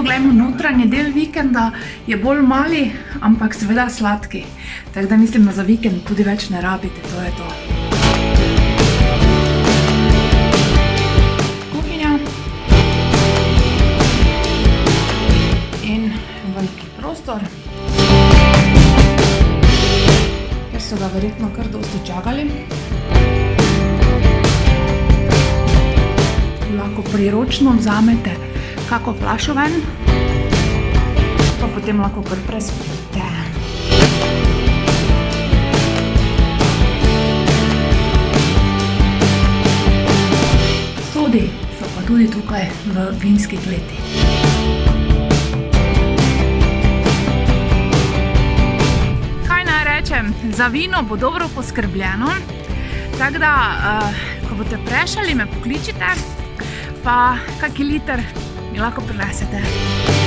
gledamo notranji del vikenda, je bolj mali, ampak seveda sladki. Tako da mislim, da za vikend tudi več ne rabite, to je to. Kuhinja. In veliki prostor. Ker so ga verjetno kar dosti čakali. Lahko priročno vzamete kako flašo ven, pa potem lahko kar prespite. Sodi so pa tudi tukaj v vinski kleti. Kaj naj rečem, za vino bo dobro poskrbljeno, tako da, ko boste prešali, me pokličite, pa kaki liter mi lahko prinesete.